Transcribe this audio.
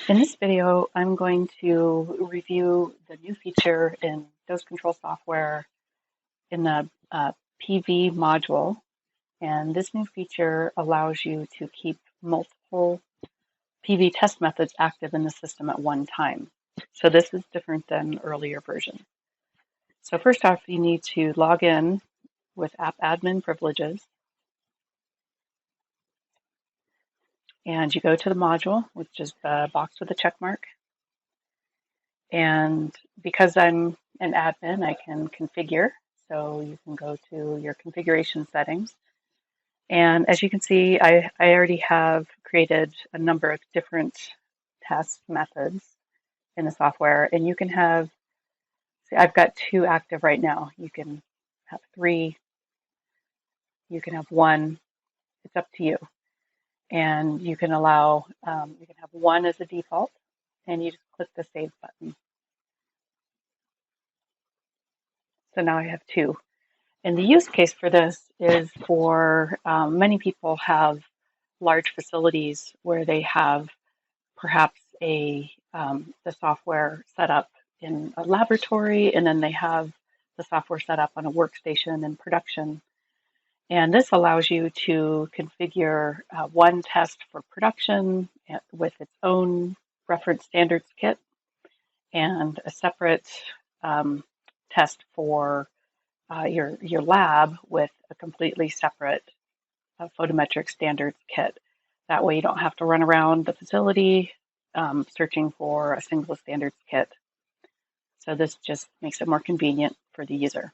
In this video, I'm going to review the new feature in DoseControl software in the PV module. And this new feature allows you to keep multiple PV test methods active in the system at one time. So this is different than earlier versions. So first off, you need to log in with app admin privileges. And you go to the module, which is the box with the check mark. And because I'm an admin, I can configure. So you can go to your configuration settings. And as you can see, I already have created a number of different test methods in the software. And you can have, see, I've got 2 active right now. You can have 3, you can have 1. It's up to you. And you can allow, you can have 1 as a default, and you just click the save button. So now I have 2. And the use case for this is for many people have large facilities where they have perhaps the software set up in a laboratory, and then they have the software set up on a workstation in production. And this allows you to configure one test for production with its own reference standards kit and a separate test for your lab with a completely separate photometric standards kit. That way you don't have to run around the facility searching for a single standards kit. So this just makes it more convenient for the user.